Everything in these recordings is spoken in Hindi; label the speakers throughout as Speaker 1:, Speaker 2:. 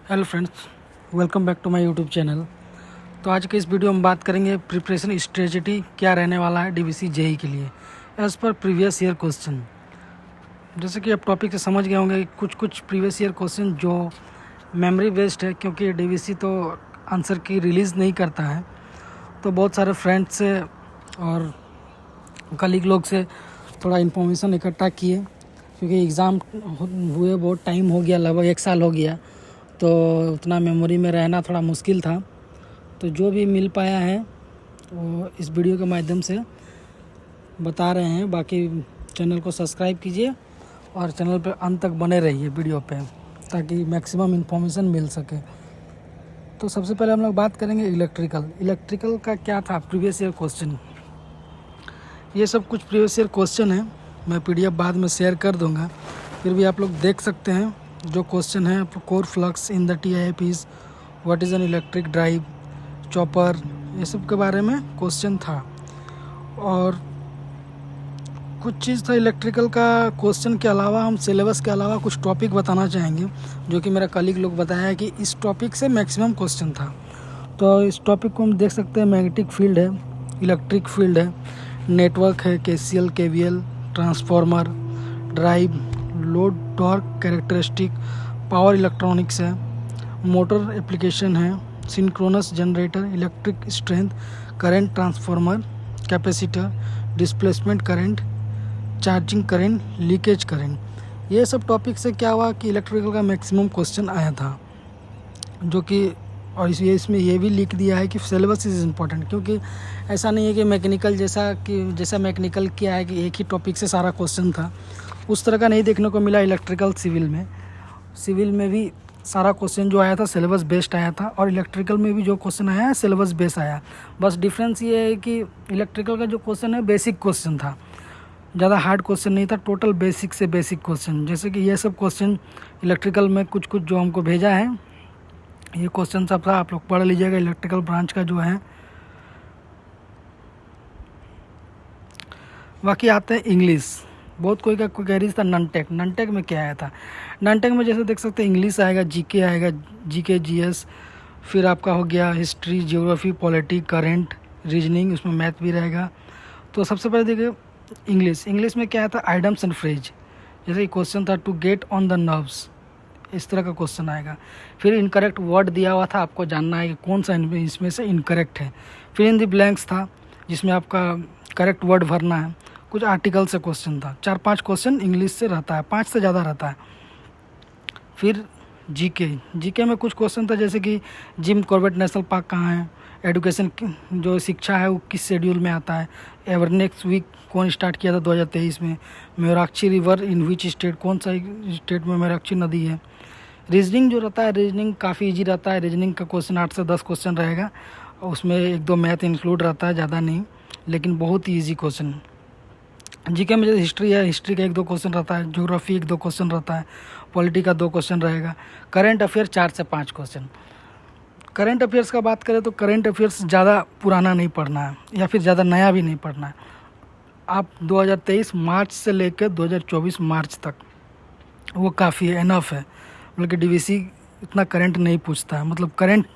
Speaker 1: Hello friends, welcome back to my YouTube channel. तो आज के इस वीडियो में बात करेंगे प्रिपरेशन स्ट्रेटजी क्या रहने वाला है डीवीसी जेई के लिए as per previous year question. जैसे कि आप टॉपिक से समझ गए होंगे, कुछ प्रीवियस ईयर क्वेश्चन जो मेमोरी बेस्ड है, क्योंकि डीवीसी तो आंसर की रिलीज़ नहीं करता है। तो बहुत सारे फ्रेंड्स से और कलीग लोग से थोड़ा इन्फॉर्मेशन इकट्ठा किए, क्योंकि एग्ज़ाम हुए बहुत टाइम हो गया, लगभग 1 साल हो गया, तो उतना मेमोरी में रहना थोड़ा मुश्किल था। तो जो भी मिल पाया है वो इस वीडियो के माध्यम से बता रहे हैं। बाकी चैनल को सब्सक्राइब कीजिए और चैनल पर अंत तक बने रहिए वीडियो पे, ताकि मैक्सिमम इन्फॉर्मेशन मिल सके। तो सबसे पहले हम लोग बात करेंगे इलेक्ट्रिकल का क्या था प्रीवियस ईयर क्वेश्चन। ये सब कुछ प्रीवियस ईयर क्वेश्चन है, मैं पीडीएफ बाद में शेयर कर दूंगा, फिर भी आप लोग देख सकते हैं। जो क्वेश्चन है, core flux in the TIAPs, what is an electric drive, chopper, ये सब के बारे में क्वेश्चन था। और कुछ चीज़ था इलेक्ट्रिकल का क्वेश्चन के अलावा, हम सिलेबस के अलावा कुछ टॉपिक बताना चाहेंगे, जो कि मेरा कलीग लोग बताया है कि इस टॉपिक से मैक्सिमम क्वेश्चन था। तो इस टॉपिक को हम देख सकते हैं, मैग्नेटिक फील्ड है, इलेक्ट्रिक फील्ड है, नेटवर्क है, KCL KVL, transformer, drive, load torque characteristic, power electronics है, मोटर एप्लीकेशन है, synchronous generator, electric strength, current transformer, capacitor, displacement current, charging current, leakage current. ये सब टॉपिक से क्या हुआ कि इलेक्ट्रिकल का मैक्सिमम क्वेश्चन आया था, जो कि और इसमें ये भी लिख दिया है कि सिलेबस इज़ इम्पॉर्टेंट, क्योंकि ऐसा नहीं है कि मैकेनिकल जैसा मैकेनिकल क्या है कि एक ही टॉपिक से सारा क्वेश्चन था, उस तरह का नहीं देखने को मिला। इलेक्ट्रिकल सिविल में भी सारा क्वेश्चन जो आया था सिलेबस बेस्ड आया था, और इलेक्ट्रिकल में भी जो क्वेश्चन आया है सिलेबस बेस्ड आया। बस डिफरेंस ये है कि इलेक्ट्रिकल का जो क्वेश्चन है बेसिक क्वेश्चन था, ज़्यादा हार्ड क्वेश्चन नहीं था, टोटल बेसिक से बेसिक क्वेश्चन। जैसे कि ये सब क्वेश्चन इलेक्ट्रिकल में कुछ जो हमको भेजा है, ये क्वेश्चन सब था, आप लोग पढ़ लीजिएगा इलेक्ट्रिकल ब्रांच का जो है। बाकी आते हैं इंग्लिश। बहुत कोई कह रही था ननटेक में क्या आया था। ननटेक में जैसे देख सकते हैं इंग्लिश आएगा, जीके आएगा, जीके जीएस, फिर आपका हो गया history, geography, politic, current, reasoning, उसमें मैथ भी रहेगा। तो सबसे पहले देखिए इंग्लिश में क्या आया था, आइटम्स एंड फ्रेज। जैसे क्वेश्चन था to get on the nerves, इस तरह का क्वेश्चन आएगा। फिर इनकरेक्ट वर्ड दिया हुआ था, आपको जानना है कि कौन सा इसमें से इनकरेक्ट है। फिर इन द ब्लैंक्स था, जिसमें आपका करेक्ट वर्ड भरना है। कुछ आर्टिकल से क्वेश्चन था, 4-5 क्वेश्चन इंग्लिश से रहता है, 5 से ज़्यादा रहता है। फिर जीके में कुछ क्वेश्चन था, जैसे कि जिम कॉर्बेट नेशनल पार्क कहाँ है, एजुकेशन जो शिक्षा है वो किस शेड्यूल में आता है, एवरनेक्स वीक कौन स्टार्ट किया था 2023 में, मेराक्षी रिवर इन विच स्टेट, कौन सा स्टेट में मेराक्षी नदी है। रीजनिंग जो रहता है, रीजनिंग काफ़ी इजी रहता है। रीजनिंग का क्वेश्चन 8 से 10 क्वेश्चन रहेगा, उसमें 1-2 मैथ इंक्लूड रहता है, ज़्यादा नहीं, लेकिन बहुत ही ईजी क्वेश्चन। जीके में जैसे हिस्ट्री है, हिस्ट्री का 1-2 क्वेश्चन रहता है, ज्योग्राफी 1-2 क्वेश्चन रहता है, पॉलिटी का 2 क्वेश्चन रहेगा, करंट अफेयर 4 से 5 क्वेश्चन। करंट अफेयर्स का बात करें तो करंट अफेयर्स ज़्यादा पुराना नहीं पढ़ना है, या फिर ज़्यादा नया भी नहीं पढ़ना है। आप 2023 मार्च से लेकर 2024 मार्च तक वो काफ़ी है, इनफ है। मतलब कि डीवीसी इतना करंट नहीं पूछता है, मतलब करंट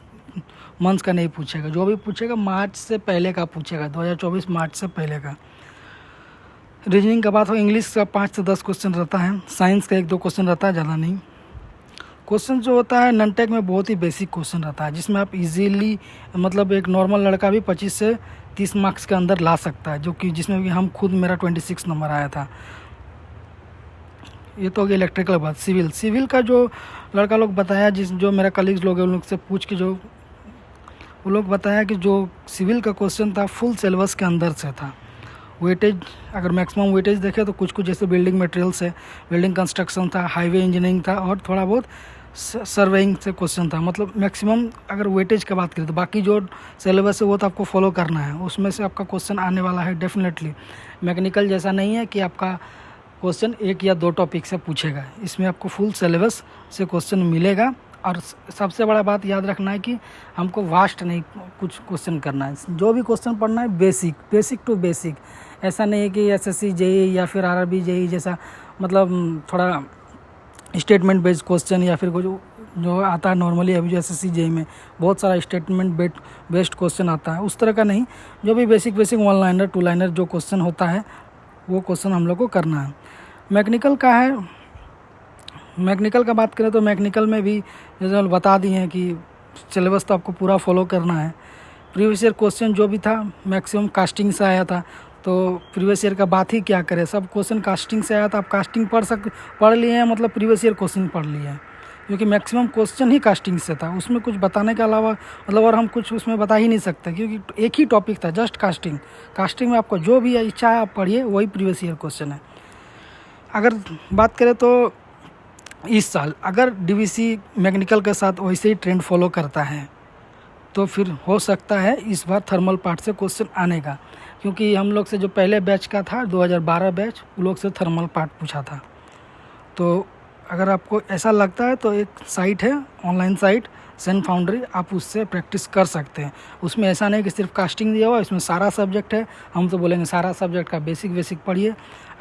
Speaker 1: मंथ्स का नहीं पूछेगा, जो भी पूछेगा मार्च से पहले का पूछेगा, 2024 मार्च से पहले का। रीजनिंग का बात हो, इंग्लिश का 5 से 10 क्वेश्चन रहता है, साइंस का 1-2 क्वेश्चन रहता है, ज़्यादा नहीं। क्वेश्चन जो होता है ननटेक में बहुत ही बेसिक क्वेश्चन रहता है, जिसमें आप इजीली, मतलब एक नॉर्मल लड़का भी 25 से 30 मार्क्स के अंदर ला सकता है, जो कि जिसमें भी हम खुद, मेरा 26 नंबर आया था। ये तो हो गया इलेक्ट्रिकल बात। सिविल का जो लड़का लोग बताया, जो मेरा कलीग्स लोग हैं, उन लोग से पूछ के जो वो लोग बताया कि जो सिविल का क्वेश्चन था फुल सिलेबस के अंदर से था। वेटेज, अगर मैक्सिमम वेटेज देखें तो कुछ जैसे बिल्डिंग मटेरियल्स है, बिल्डिंग कंस्ट्रक्शन था, हाईवे इंजीनियरिंग था, और थोड़ा बहुत सर्वेइंग से क्वेश्चन था। मतलब मैक्सिमम अगर वेटेज की बात करें तो बाकी जो सिलेबस है वो तो आपको फॉलो करना है, उसमें से आपका क्वेश्चन आने वाला है डेफिनेटली। मैकेनिकल जैसा नहीं है कि आपका क्वेश्चन 1 या 2 टॉपिक से पूछेगा, इसमें आपको फुल सिलेबस से क्वेश्चन मिलेगा। और सबसे बड़ा बात याद रखना है कि हमको वास्ट नहीं कुछ क्वेश्चन करना है, जो भी क्वेश्चन पढ़ना है बेसिक टू बेसिक। ऐसा नहीं है कि SSC जेई या फिर RRB जेई जैसा, मतलब थोड़ा स्टेटमेंट बेस्ड क्वेश्चन या फिर कुछ जो आता है नॉर्मली अभी जो SSC JEE में बहुत सारा स्टेटमेंट बेस्ड क्वेश्चन आता है, उस तरह का नहीं, जो भी बेसिक 1 लाइनर 2 लाइनर जो क्वेश्चन होता है वो क्वेश्चन हम लोग को करना है। मैकेनिकल का है, मैकेनिकल का बात करें तो मैकेनिकल में भी जैसे बता दिए हैं कि सिलेबस तो आपको पूरा फॉलो करना है। प्रीवियस ईयर क्वेश्चन जो भी था मैक्सिमम कास्टिंग से आया था, तो प्रीवियस ईयर का बात ही क्या करें, सब क्वेश्चन कास्टिंग से आया था। आप कास्टिंग पढ़ लिए हैं मतलब प्रीवियस ईयर क्वेश्चन पढ़ लिए हैं, क्योंकि मैक्सिमम क्वेश्चन ही कास्टिंग से था। उसमें कुछ बताने के अलावा मतलब और हम कुछ उसमें बता ही नहीं सकते, क्योंकि एक ही टॉपिक था, जस्ट कास्टिंग। कास्टिंग में आपको जो भी इच्छा है आप पढ़िए, वही प्रीवियस ईयर क्वेश्चन है। अगर बात करें तो इस साल अगर DVC मैकेनिकल के साथ वैसे ही ट्रेंड फॉलो करता है तो फिर हो सकता है इस बार थर्मल पार्ट से क्वेश्चन आने का, क्योंकि हम लोग से जो पहले बैच का था 2012 बैच, वो लोग से थर्मल पार्ट पूछा था। तो अगर आपको ऐसा लगता है तो एक साइट है, ऑनलाइन साइट सेन फाउंड्री, आप उससे प्रैक्टिस कर सकते हैं। उसमें ऐसा नहीं कि सिर्फ कास्टिंग दिया हुआ, इसमें सारा सब्जेक्ट है। हम तो बोलेंगे सारा सब्जेक्ट का बेसिक पढ़िए।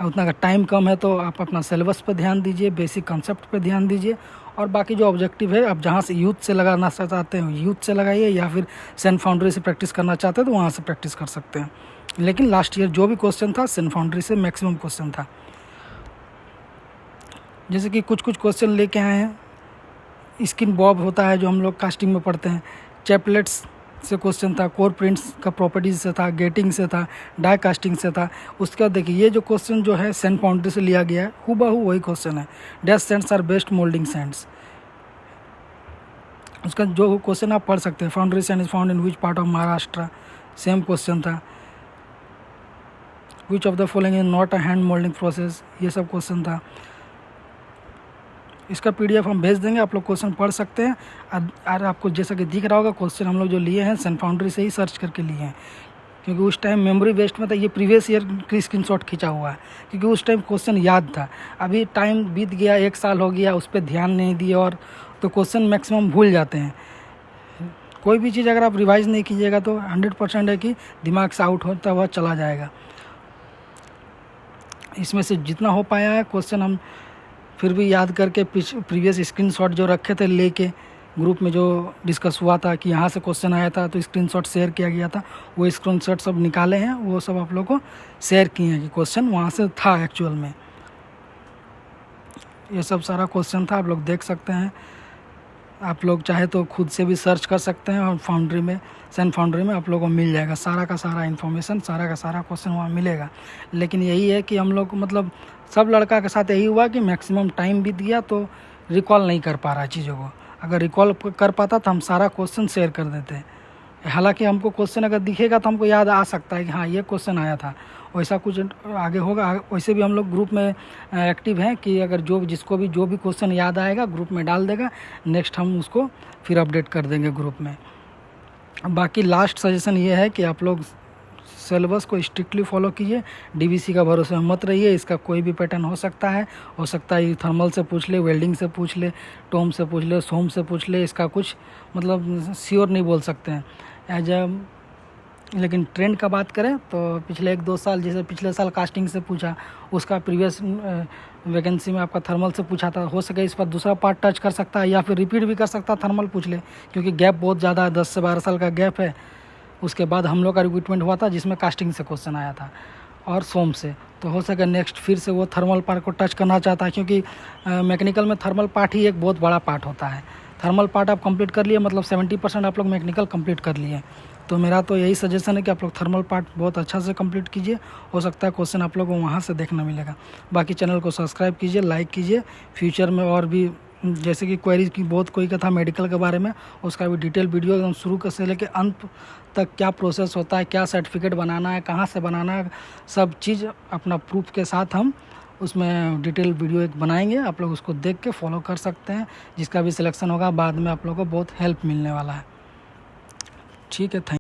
Speaker 1: उतना का टाइम कम है तो आप अपना सिलेबस पर ध्यान दीजिए, बेसिक कंसेप्ट पर ध्यान दीजिए, और बाकी जो ऑब्जेक्टिव है आप जहाँ से यूथ से लगाना चाहते हैं यूथ से लगाइए, या फिर सेन फाउंड्री से प्रैक्टिस करना चाहते हैं तो वहाँ से प्रैक्टिस कर सकते हैं। लेकिन लास्ट ईयर जो भी क्वेश्चन था सेन फाउंड्री से मैक्सिमम क्वेश्चन था। जैसे कि कुछ क्वेश्चन लेके आए हैं, स्किन बॉब होता है जो हम लोग कास्टिंग में पढ़ते हैं, चैपलेट्स से क्वेश्चन था, कोर प्रिंट्स का प्रॉपर्टीज से था, गेटिंग से था, डाई कास्टिंग से था। उसके बाद देखिए ये जो क्वेश्चन जो है सेन फाउंड्री से लिया गया है, हूबहू वही क्वेश्चन है। Dash sands are best moulding sands, उसका जो क्वेश्चन आप पढ़ सकते हैं। Foundry sand is found in which part of Maharashtra, same question था। Which of the following is not a hand moulding process, ये सब क्वेश्चन था। इसका PDF हम भेज देंगे, आप लोग क्वेश्चन पढ़ सकते हैं। और आपको जैसा कि दिख रहा होगा क्वेश्चन हम लोग जो लिए हैं सेन फाउंड्री से ही सर्च करके लिए हैं, क्योंकि उस टाइम मेमोरी बेस्ड में था। ये प्रीवियस ईयर की स्क्रीनशॉट खींचा हुआ है, क्योंकि उस टाइम क्वेश्चन याद था। अभी टाइम बीत गया, 1 साल हो गया, उस पर ध्यान नहीं दिए, और तो क्वेश्चन मैक्सिमम भूल जाते हैं। कोई भी चीज़ अगर आप रिवाइज नहीं कीजिएगा तो 100% है कि दिमाग से आउट होता हुआ चला जाएगा। इसमें से जितना हो पाया है क्वेश्चन हम फिर भी याद करके प्रीवियस स्क्रीनशॉट जो रखे थे लेके, ग्रुप में जो डिस्कस हुआ था कि यहाँ से क्वेश्चन आया था तो स्क्रीनशॉट शेयर किया गया था, वो स्क्रीनशॉट सब निकाले हैं, वो सब आप लोगों को शेयर किए हैं कि क्वेश्चन वहाँ से था एक्चुअल में। ये सब सारा क्वेश्चन था, आप लोग देख सकते हैं। आप लोग चाहे तो खुद से भी सर्च कर सकते हैं, और फाउंड्री में सेन फाउंड्री में आप लोगों को मिल जाएगा सारा का सारा इन्फॉर्मेशन, सारा का सारा क्वेश्चन वहाँ मिलेगा। लेकिन यही है कि हम लोग मतलब सब लड़का के साथ यही हुआ कि मैक्सिमम टाइम बीत गया तो रिकॉल नहीं कर पा रहा चीज़ों को। अगर रिकॉल कर पाता तो हम सारा क्वेश्चन शेयर कर देते। हालांकि हमको क्वेश्चन अगर दिखेगा तो हमको याद आ सकता है कि हाँ ये क्वेश्चन आया था, वैसा कुछ आगे होगा। वैसे भी हम लोग ग्रुप में एक्टिव हैं कि अगर जिसको भी जो भी क्वेश्चन याद आएगा ग्रुप में डाल देगा, नेक्स्ट हम उसको फिर अपडेट कर देंगे ग्रुप में। बाकी लास्ट सजेशन ये है कि आप लोग सिलेबस को स्ट्रिक्टली फॉलो कीजिए, DVC का भरोसे में मत रहिए। इसका कोई भी पैटर्न हो सकता है थर्मल से पूछ ले, वेल्डिंग से पूछ ले, टोम से पूछ ले, सोम से पूछ ले, इसका कुछ मतलब श्योर नहीं बोल सकते हैं लेकिन ट्रेंड का बात करें तो पिछले 1-2 साल, जैसे पिछले साल कास्टिंग से पूछा, उसका प्रीवियस वैकेंसी में आपका थर्मल से पूछा था, हो सके इस पर दूसरा पार्ट टच कर सकता है, या फिर रिपीट भी कर सकता है, थर्मल पूछ ले, क्योंकि गैप बहुत ज़्यादा है, 10 से 12 साल का गैप है। उसके बाद हम लोग का रिक्रूटमेंट हुआ था जिसमें कास्टिंग से क्वेश्चन आया था और सोम से, तो हो सके नेक्स्ट फिर से वो थर्मल पार्ट को टच करना चाहता है, क्योंकि मैकेनिकल में थर्मल पार्ट ही एक बहुत बड़ा पार्ट होता है। थर्मल पार्ट आप कंप्लीट कर लिए मतलब 70% आप लोग मैकेनिकल कंप्लीट कर लिए। तो मेरा तो यही सजेशन है कि आप लोग थर्मल पार्ट बहुत अच्छा से कंप्लीट कीजिए, हो सकता है क्वेश्चन आप लोगों को वहाँ से देखना मिलेगा। बाकी चैनल को सब्सक्राइब कीजिए, लाइक कीजिए। फ्यूचर में और भी जैसे कि क्वेरीज की बहुत कोई का था मेडिकल के बारे में, उसका भी डिटेल वीडियो एकदम शुरू से लेकर अंत तक क्या प्रोसेस होता है, क्या सर्टिफिकेट बनाना है, कहाँ से बनाना है, सब चीज़ अपना प्रूफ के साथ हम उसमें डिटेल वीडियो एक बनाएंगे। आप लोग उसको देख के फॉलो कर सकते हैं। जिसका भी सिलेक्शन होगा बाद में आप लोगों को बहुत हेल्प मिलने वाला है। ठीक है, थैंक